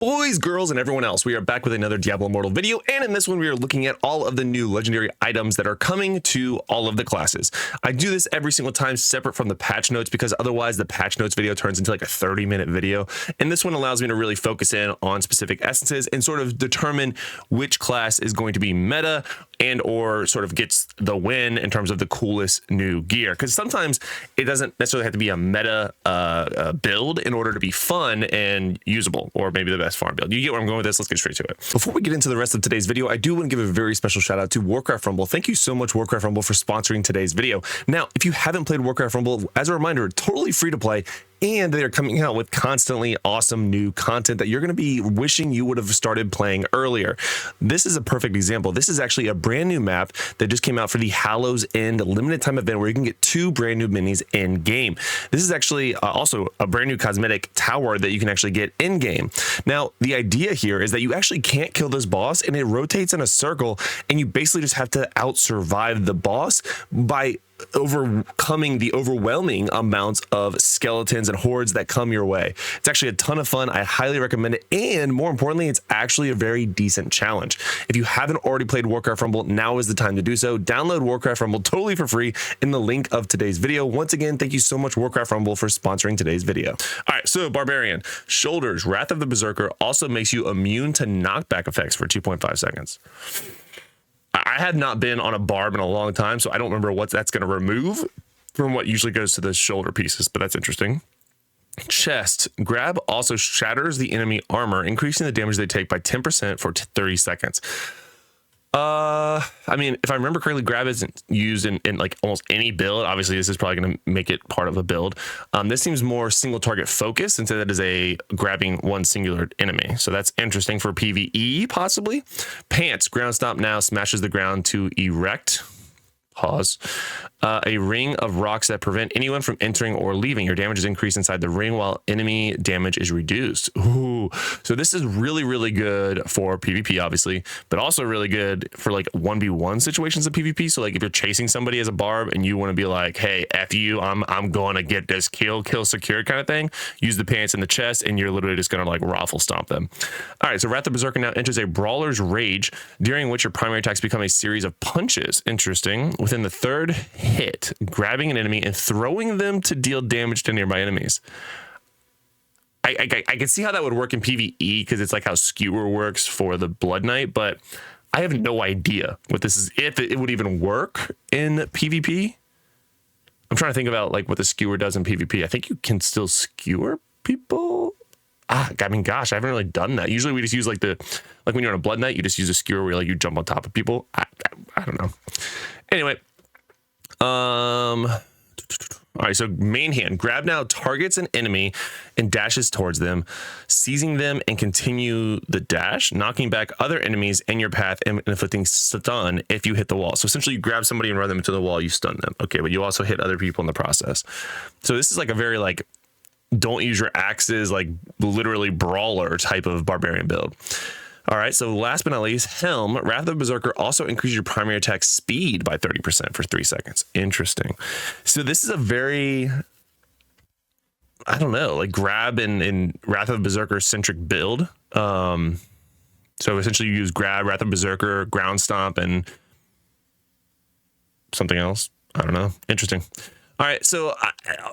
Boys, girls, and everyone else, we are back with another Diablo Immortal video, and in this one we are looking at all of the new legendary items that are coming to all of the classes. I do this every single time separate from the patch notes because otherwise the patch notes video turns into like a 30-minute video, and this one allows me to really focus in on specific essences and sort of determine which class is going to be meta and or sort of gets the win in terms of the coolest new gear, because sometimes it doesn't necessarily have to be a meta build in order to be fun and usable, or maybe the best farm build. You get where I'm going with this. Let's get straight to it. Before we get into the rest of today's video, I do want to give a very special shout out to Warcraft Rumble. Thank you so much, Warcraft Rumble, for sponsoring today's video. Now, if you haven't played Warcraft Rumble, as a reminder, totally free to play, and they're coming out with constantly awesome new content that you're going to be wishing you would have started playing earlier. This is a perfect example. This is actually a brand new map that just came out for the Hallows End limited time event where you can get 2 brand new minis in game. This is actually also a brand new cosmetic tower that you can actually get in game. Now, the idea here is that you actually can't kill this boss, and it rotates in a circle, and you basically just have to out survive the boss by overcoming the overwhelming amounts of skeletons and hordes that come your way. It's actually a ton of fun. I highly recommend it, and more importantly, it's actually a very decent challenge. If you haven't already played Warcraft Rumble, now is the time to do so. Download Warcraft Rumble totally for free in the link of today's video. Once again, thank you so much, Warcraft Rumble, for sponsoring today's video. All right, so Barbarian. Shoulders, Wrath of the Berserker also makes you immune to knockback effects for 2.5 seconds. I have not been on a barb in a long time, so I don't remember what that's going to remove from what usually goes to the shoulder pieces, but that's interesting. Chest. Grab also shatters the enemy armor, increasing the damage they take by 10% for 30 seconds. I mean, if I remember correctly, grab isn't used in like almost any build. Obviously, this is probably going to make it part of a build. This seems more single target focused, since that is a grabbing one singular enemy. So that's interesting for PvE, possibly. Pants. Ground stomp now smashes the ground to erect. Pause. A ring of rocks that prevent anyone from entering or leaving. Your damage is increased inside the ring while enemy damage is reduced. Ooh. So this is really, really good for PvP, obviously, but also really good for like 1v1 situations of PvP. So like if you're chasing somebody as a barb and you want to be like, hey, F you, I'm going to get this kill secured kind of thing, use the pants in the chest and you're literally just going to like raffle stomp them. All right, so Wrath of Berserker now enters a Brawler's Rage, during which your primary attacks become a series of punches. Interesting. Within the third hit, grabbing an enemy and throwing them to deal damage to nearby enemies. I can see how that would work in PvE because it's like how Skewer works for the Blood Knight, but I have no idea what this is, if it would even work in PvP. I'm trying to think about like what the Skewer does in PvP. I think you can still skewer people. I mean, gosh, I haven't really done that. Usually we just use like when you're on a Blood Knight, you just use a skewer where like you jump on top of people. I don't know. Anyway, all right, so main hand. Grab now targets an enemy and dashes towards them, seizing them and continue the dash, knocking back other enemies in your path and inflicting stun if you hit the wall. So essentially you grab somebody and run them into the wall, you stun them. Okay, but you also hit other people in the process. So this is like a very like don't use your axes, like literally brawler type of barbarian build. All right, so last but not least, Helm. Wrath of Berserker also increases your primary attack speed by 30% for 3 seconds. Interesting. So this is a very, I don't know, like grab and Wrath of Berserker centric build. So essentially you use grab, Wrath of Berserker, ground stomp, and something else. I don't know. Interesting. All right, so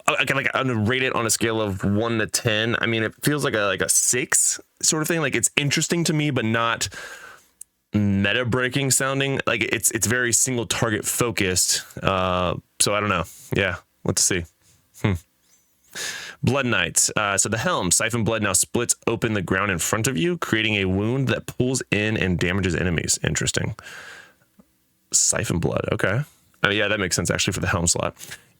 I'm gonna rate it on a scale of 1 to 10. I mean, it feels like a 6 sort of thing. Like it's interesting to me, but not meta breaking sounding. Like it's very single target focused. So I don't know. Yeah, let's see. Blood Knights. So the Helm, Siphon Blood now splits open the ground in front of you, creating a wound that pulls in and damages enemies. Interesting. Siphon Blood. Okay. Oh yeah, that makes sense actually for the Helm slot.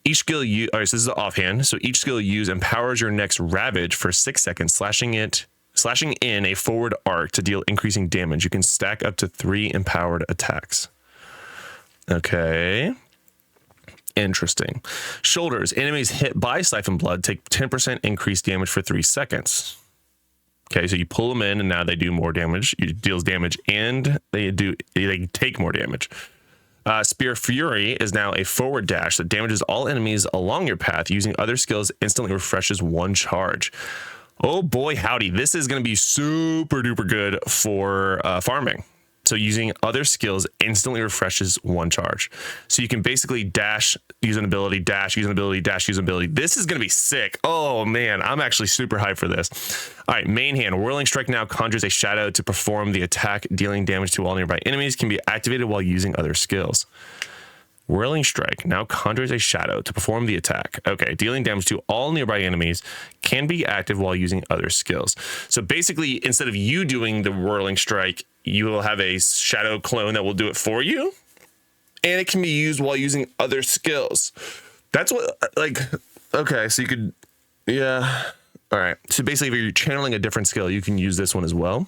Each skill you, all right, so this is offhand. So each skill you use empowers your next Ravage for 6 seconds, slashing in a forward arc to deal increasing damage. You can stack up to 3 empowered attacks. Okay. Interesting. Shoulders. Enemies hit by Siphon Blood take 10% increased damage for 3 seconds. Okay, so you pull them in and now they do more damage. It deals damage and they take more damage. Spear Fury is now a forward dash that damages all enemies along your path. Using other skills instantly refreshes 1 charge. Oh boy, howdy. This is going to be super duper good for farming. So using other skills instantly refreshes one charge. So you can basically dash, use an ability, dash, use an ability, dash, use an ability. This is going to be sick. Oh man, I'm actually super hyped for this. All right, main hand. Whirling Strike now conjures a shadow to perform the attack, dealing damage to all nearby enemies. Can be activated while using other skills. Whirling Strike now conjures a shadow to perform the attack. Okay, dealing damage to all nearby enemies, can be active while using other skills. So basically, instead of you doing the Whirling Strike, you will have a shadow clone that will do it for you, and it can be used while using other skills. That's what, like, okay, so you could, yeah. All right, so basically if you're channeling a different skill, you can use this one as well.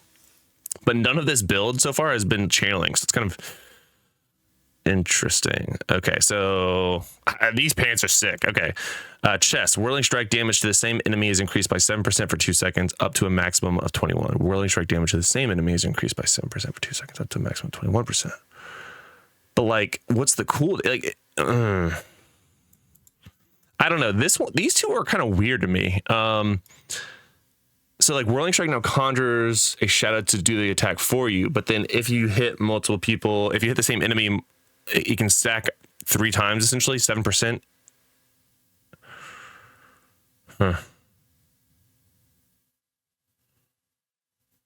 But none of this build so far has been channeling, so it's kind of interesting. Okay, so these pants are sick. Okay, chest. Whirling Strike damage to the same enemy is increased by 7% for 2 seconds, up to a maximum of 21. Whirling Strike damage to the same enemy is increased by 7% for 2 seconds, up to a maximum of 21%. But like, what's the cool? Like, I don't know. This one, these two are kind of weird to me. So like Whirling Strike now conjures a shadow to do the attack for you, but then if you hit multiple people, if you hit the same enemy, you can stack 3 times, essentially 7%. Huh.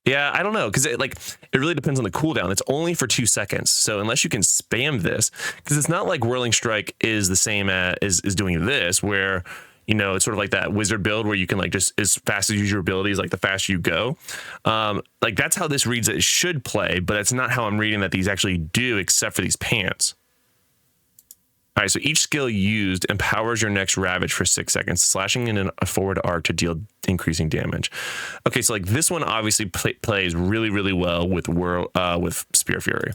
Yeah, I don't know, because it really depends on the cooldown. It's only for 2 seconds, so unless you can spam this, because it's not like Whirling Strike is the same as is doing this, where it's sort of like that wizard build where you can like just as fast as use your abilities, like the faster you go. Like that's how this reads that it should play, but that's not how I'm reading that these actually do, except for these pants. All right, so each skill used empowers your next Ravage for 6 seconds, slashing in a forward arc to deal increasing damage. Okay, so like this one obviously plays really, really well with Spear Fury.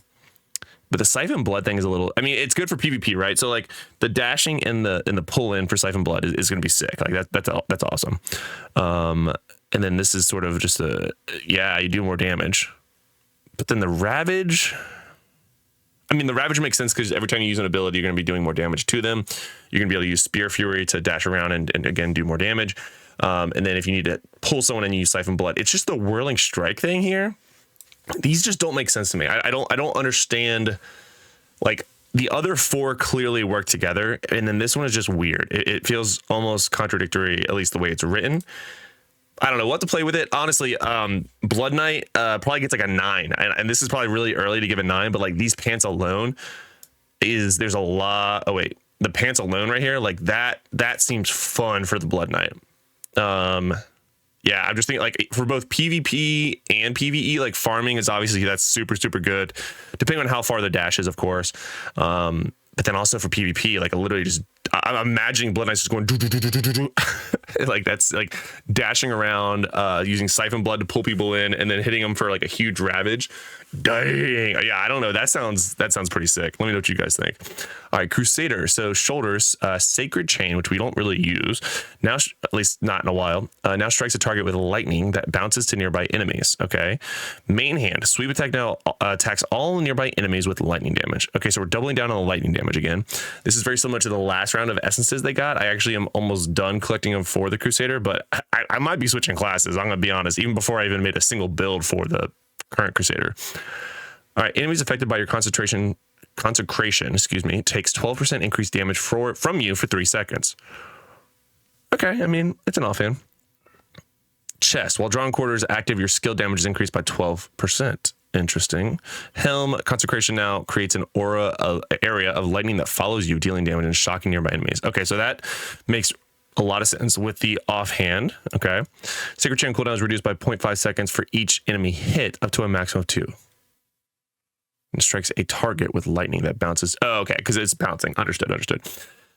But the Siphon Blood thing is a little, I mean, it's good for PvP, right? So like the dashing and the pull in for Siphon Blood is going to be sick. Like that's awesome. And then this is sort of just you do more damage. But then the Ravage, I mean, the Ravage makes sense because every time you use an ability, you're going to be doing more damage to them. You're going to be able to use Spear Fury to dash around and again, do more damage. And then if you need to pull someone and you use Siphon Blood, it's just the Whirling Strike thing here. These just don't make sense to me. I don't understand. Like the other 4 clearly work together, and then this one is just weird. It feels almost contradictory, at least the way it's written. I don't know what to play with it. Honestly, Blood Knight probably gets like a 9, and this is probably really early to give a 9. But like these pants alone there's a lot. Oh wait, the pants alone right here, like that seems fun for the Blood Knight. Yeah, I'm just thinking like for both PvP and PvE, like farming is obviously that's super, super good, depending on how far the dash is, of course. But then also for PvP, like literally just, I'm imagining Blood Knight's just going like that's like dashing around, using Siphon Blood to pull people in, and then hitting them for like a huge Ravage. Dang, yeah, I don't know. That sounds pretty sick. Let me know what you guys think. All right, Crusader. So shoulders, Sacred Chain, which we don't really use now, at least not in a while. Now strikes a target with lightning that bounces to nearby enemies. Okay. Main hand, sweep attack now attacks all nearby enemies with lightning damage. Okay, so we're doubling down on the lightning damage again. This is very similar to the last round of essences they got. I actually am almost done collecting them for the Crusader, but I might be switching classes. I'm gonna be honest, even before I even made a single build for the current Crusader. All right, enemies affected by your consecration, takes 12% increased damage from you for 3 seconds. Okay, I mean, it's an offhand. Chest, while drawing quarters active, your skill damage is increased by 12%. Interesting. Helm, consecration now creates an area of lightning that follows you, dealing damage and shocking nearby enemies. Okay, so that makes a lot of sense with the offhand. Okay. Sacred Chain cooldown is reduced by 0.5 seconds for each enemy hit, up to a maximum of 2. And strikes a target with lightning that bounces. Oh, okay, because it's bouncing. Understood.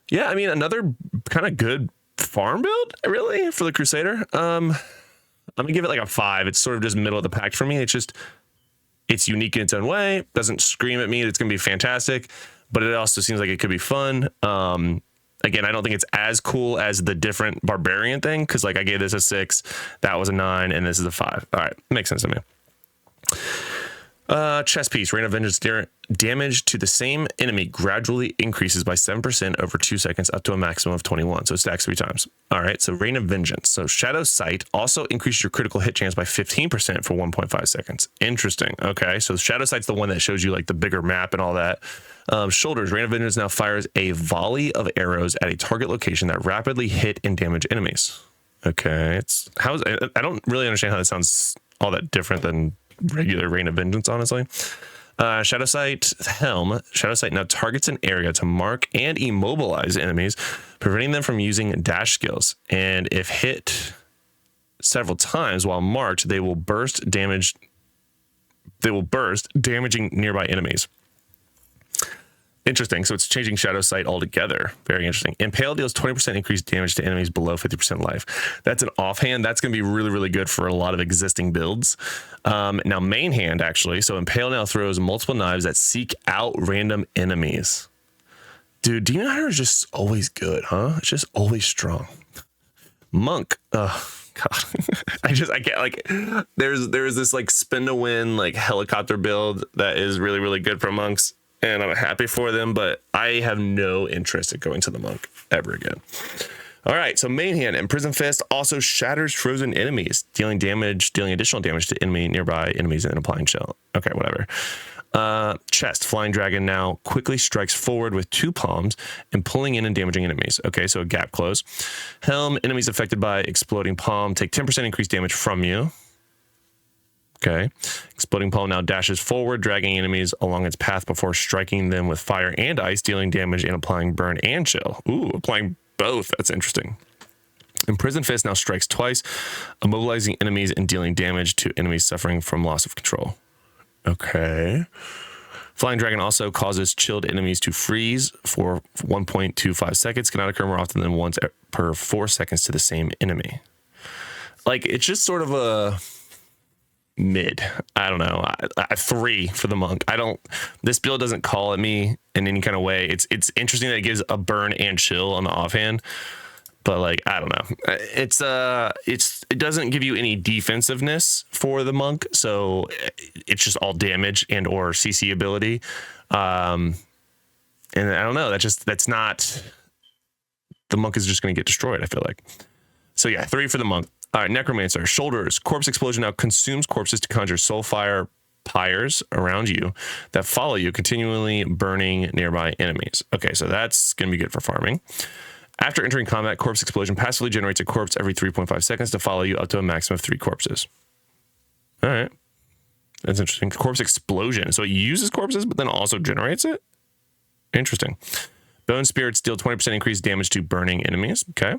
Yeah, I mean, another kind of good farm build, really, for the Crusader. I'm gonna give it like a 5. It's sort of just middle of the pack for me. It's unique in its own way. Doesn't scream at me it's gonna be fantastic, but it also seems like it could be fun. Again, I don't think it's as cool as the different Barbarian thing, because like I gave this a 6, that was a 9, and this is a 5. All right, makes sense to me. Chest piece. Rain of Vengeance damage to the same enemy gradually increases by 7% over 2 seconds up to a maximum of 21. So it stacks 3 times. All right. So Rain of Vengeance. So Shadow Sight also increases your critical hit chance by 15% for 1.5 seconds. Interesting. Okay. So Shadow Sight's the one that shows you like the bigger map and all that. Shoulders. Rain of Vengeance now fires a volley of arrows at a target location that rapidly hit and damage enemies. Okay. I don't really understand how that sounds all that different than regular Rain of Vengeance, honestly. Shadow Sight Helm. Shadow Sight now targets an area to mark and immobilize enemies, preventing them from using dash skills. And if hit several times while marked, they will burst, damaging nearby enemies. Interesting. So it's changing Shadow Sight altogether. Very interesting. Impale deals 20% increased damage to enemies below 50% life. That's an offhand. That's going to be really, really good for a lot of existing builds. Now, main hand, actually. So Impale now throws multiple knives that seek out random enemies. Dude, Demon Hunter is just always good, huh? It's just always strong. Monk. Oh, God. I can't, like, there's this, like, spin to win, like, helicopter build that is really, really good for monks. And I'm happy for them, but I have no interest in going to the monk ever again. All right, so main hand, Imprison Fist also shatters frozen enemies, dealing additional damage to nearby enemies and applying chill. Okay, whatever. Chest, Flying Dragon now quickly strikes forward with 2 palms and pulling in and damaging enemies. Okay, so a gap close. Helm, enemies affected by exploding palm take 10% increased damage from you. Okay. Exploding Palm now dashes forward, dragging enemies along its path before striking them with fire and ice, dealing damage and applying burn and chill. Ooh, applying both. That's interesting. Imprison Fist now strikes twice, immobilizing enemies and dealing damage to enemies suffering from loss of control. Okay. Flying Dragon also causes chilled enemies to freeze for 1.25 seconds. Cannot occur more often than once per 4 seconds to the same enemy. Like, it's just sort of a mid. I don't know. I 3 for the monk. This build doesn't call at me in any kind of way. It's interesting that it gives a burn and chill on the offhand, but like, I don't know. It doesn't give you any defensiveness for the monk. So it's just all damage and or CC ability. And I don't know. That's not, the monk is just going to get destroyed, I feel like. So yeah, 3 for the monk. All right, Necromancer. Shoulders. Corpse Explosion now consumes corpses to conjure soulfire pyres around you that follow you, continually burning nearby enemies. Okay, so that's going to be good for farming. After entering combat, Corpse Explosion passively generates a corpse every 3.5 seconds to follow you up to a maximum of 3 corpses. All right. That's interesting. Corpse Explosion. So it uses corpses, but then also generates it? Interesting. Bone Spirits deal 20% increased damage to burning enemies. Okay.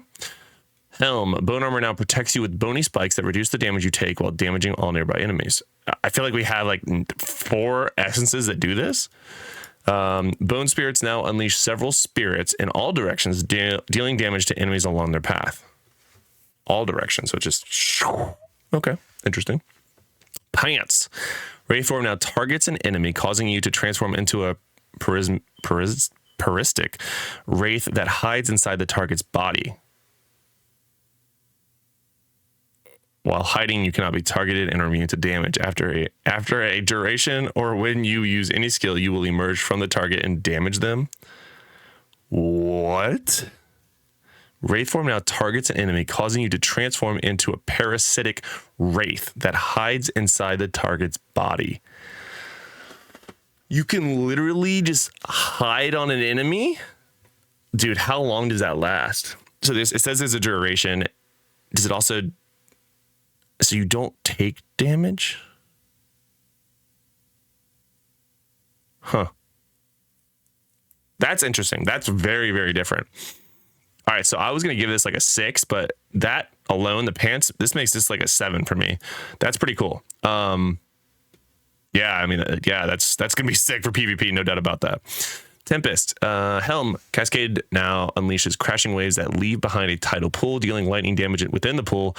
Helm. Bone Armor now protects you with bony spikes that reduce the damage you take while damaging all nearby enemies. I feel like we have like 4 essences that do this. Bone Spirits now unleash several spirits in all directions, dealing damage to enemies along their path. All directions, so just... Okay, interesting. Pants. Wraithform now targets an enemy, causing you to transform into a peristic wraith that hides inside the target's body. While hiding, you cannot be targeted and are immune to damage. After a duration or when you use any skill, you will emerge from the target and damage them. What? Wraithform now targets an enemy, causing you to transform into a parasitic wraith that hides inside the target's body. You can literally just hide on an enemy? Dude, how long does that last? So it says there's a duration. Does it also... So you don't take damage? Huh. That's interesting. That's very, very different. All right, so I was going to give this like a 6, but that alone, the pants, this makes this like a 7 for me. That's pretty cool. Yeah, I mean, yeah, that's going to be sick for PvP, no doubt about that. Tempest. Helm. Cascade now unleashes crashing waves that leave behind a tidal pool, dealing lightning damage within the pool.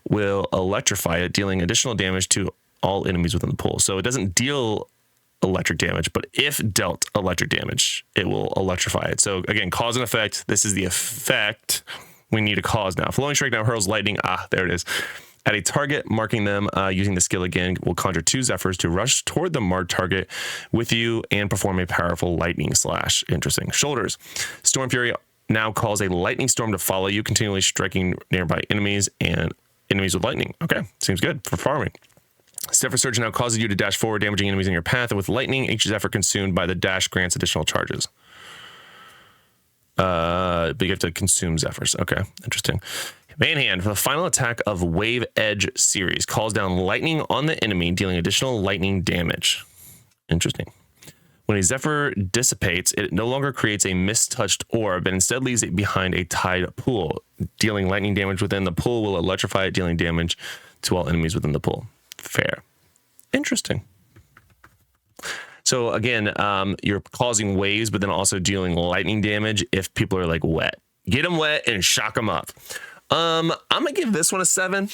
Will electrify it, dealing additional damage to all enemies within the pool. So it doesn't deal electric damage, but if dealt electric damage, it will electrify it. So again, cause and effect. This is the effect. We need a cause now. Flowing Strike now hurls lightning. There it is. At a target, marking them using the skill again will conjure 2 Zephyrs to rush toward the marked target with you and perform a powerful lightning slash. Interesting. Shoulders. Storm Fury now calls a lightning storm to follow you, continually striking nearby enemies and enemies with lightning. Okay, seems good for farming. Zephyr Surge now causes you to dash forward, damaging enemies in your path. And with lightning, each Zephyr consumed by the dash grants additional charges. But you have to consume Zephyrs. Okay, interesting. Manhand, for the final attack of Wave Edge series, calls down lightning on the enemy, dealing additional lightning damage. Interesting. When a Zephyr dissipates, it no longer creates a mist-touched orb, but instead leaves it behind a tide pool. Dealing lightning damage within the pool will electrify it, dealing damage to all enemies within the pool. Fair. Interesting. So again, you're causing waves, but then also dealing lightning damage if people are like wet. Get them wet and shock them up. I'm gonna give this one a 7.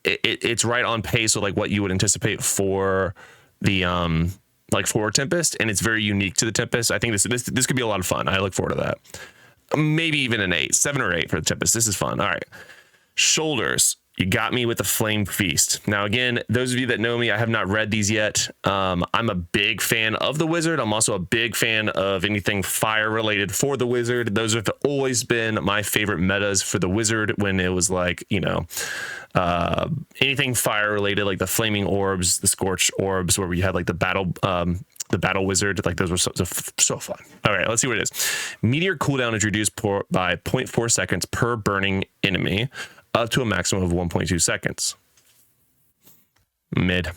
It's right on pace with like what you would anticipate for the like for Tempest, and it's very unique to the Tempest. I think this could be a lot of fun. I look forward to that. Maybe even an 8, 7 or 8 for the Tempest. This is fun. All right, shoulders. You got me with the Flame Feast. Now, again, those of you that know me, I have not read these yet. I'm a big fan of the Wizard. I'm also a big fan of anything fire related for the Wizard. Those have always been my favorite metas for the Wizard when it was like, you know, anything fire related, like the Flaming Orbs, the Scorch Orbs, where we had like the Battle Wizard. Like those were so fun. All right, let's see what it is. Meteor cooldown is reduced by 0.4 seconds per burning enemy, up to a maximum of 1.2 seconds. Mid.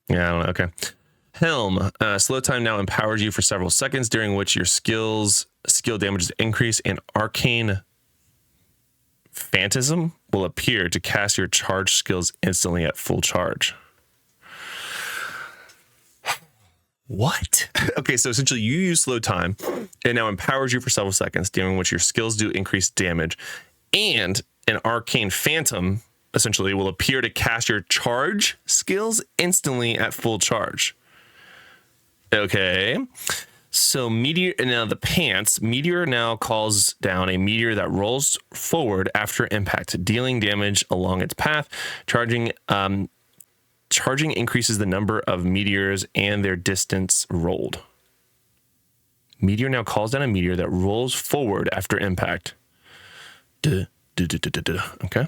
Yeah, I don't know. Okay. Helm. Slow time now empowers you for several seconds, during which your skill damages increase, and Arcane Phantasm will appear to cast your charge skills instantly at full charge. What? Okay, so essentially you use slow time. It now empowers you for several seconds, during which your skills do increase damage, and an Arcane Phantom essentially will appear to cast your charge skills instantly at full charge. Okay, so Meteor, now the pants, Meteor now calls down a meteor that rolls forward after impact, dealing damage along its path. Charging increases the number of meteors and their distance rolled. Meteor now calls down a meteor that rolls forward after impact. Okay.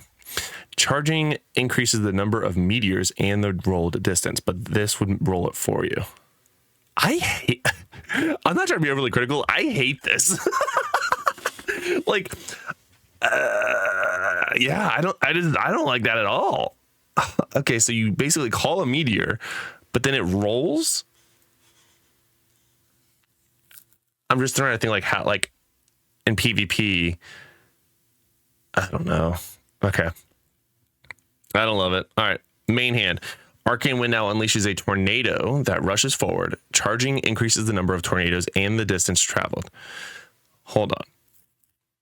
Charging increases the number of meteors and the rolled distance, but this would roll it for you. I'm not trying to be overly critical. I hate this. Like, yeah, I don't like that at all. Okay, so you basically call a meteor, but then it rolls. I'm just trying to think like how, like in PvP. I don't know. Okay, I don't love it. All right, main hand. Arcane Wind now unleashes a tornado that rushes forward. Charging increases the number of tornadoes and the distance traveled. Hold on.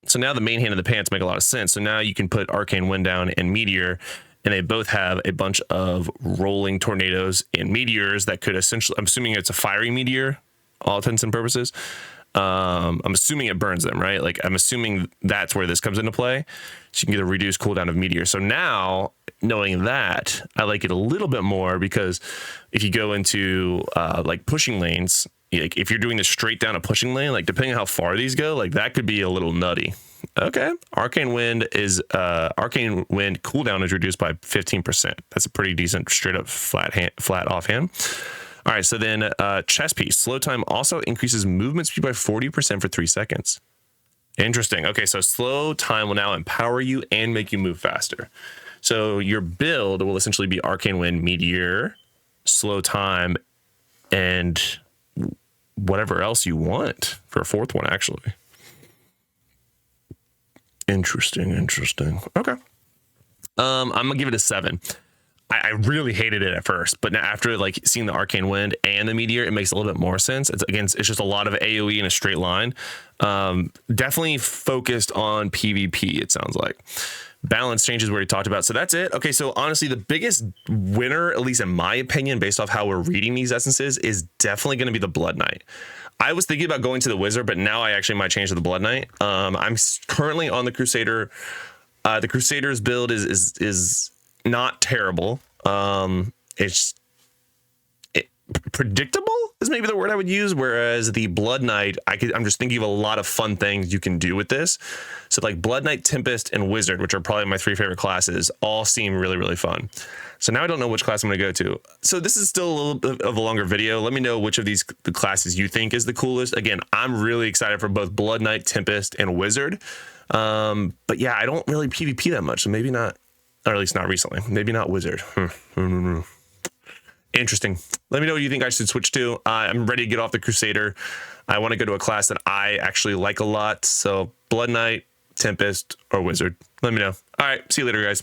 So now the main hand and the pants make a lot of sense. So now you can put Arcane Wind down and Meteor, and they both have a bunch of rolling tornadoes and meteors that could essentially, I'm assuming it's a fiery meteor, all intents and purposes. I'm assuming it burns them, right? Like, I'm assuming that's where this comes into play. So you can get a reduced cooldown of meteor. So now, knowing that, I like it a little bit more, because if you go into like pushing lanes, like if you're doing this straight down a pushing lane, like depending on how far these go, like that could be a little nutty. Okay, Arcane Wind cooldown is reduced by 15%. That's a pretty decent straight up flat offhand. All right, so then chest piece. Slow time also increases movement speed by 40% for 3 seconds. Interesting. Okay, so slow time will now empower you and make you move faster. So your build will essentially be Arcane Wind, Meteor, slow time, and whatever else you want for a fourth one, actually. Interesting. Okay. I'm gonna give it a 7. I really hated it at first, but now after like seeing the Arcane Wind and the Meteor, it makes a little bit more sense. It's just a lot of AoE in a straight line. Definitely focused on PvP, it sounds like. balance changes where he talked about. So that's it. Okay, so honestly, the biggest winner, at least in my opinion, based off how we're reading these essences, is definitely going to be the Blood Knight. I was thinking about going to the Wizard, but now I actually might change to the Blood Knight. I'm currently on the Crusader. The Crusader's build is not terrible. It's predictable is maybe the word I would use, whereas the Blood Knight, I'm just thinking of a lot of fun things you can do with this. So like Blood Knight, Tempest, and Wizard, which are probably my 3 favorite classes, all seem really, really fun. So now I don't know which class I'm going to go to. So this is still a little bit of a longer video. Let me know which of these the classes you think is the coolest. Again, I'm really excited for both Blood Knight, Tempest, and Wizard. But yeah, I don't really PvP that much, so maybe not, or at least not recently. Maybe not Wizard. Interesting. Let me know what you think I should switch to. I'm ready to get off the Crusader. I want to go to a class that I actually like a lot. So Blood Knight, Tempest, or Wizard. Let me know. All right. See you later, guys.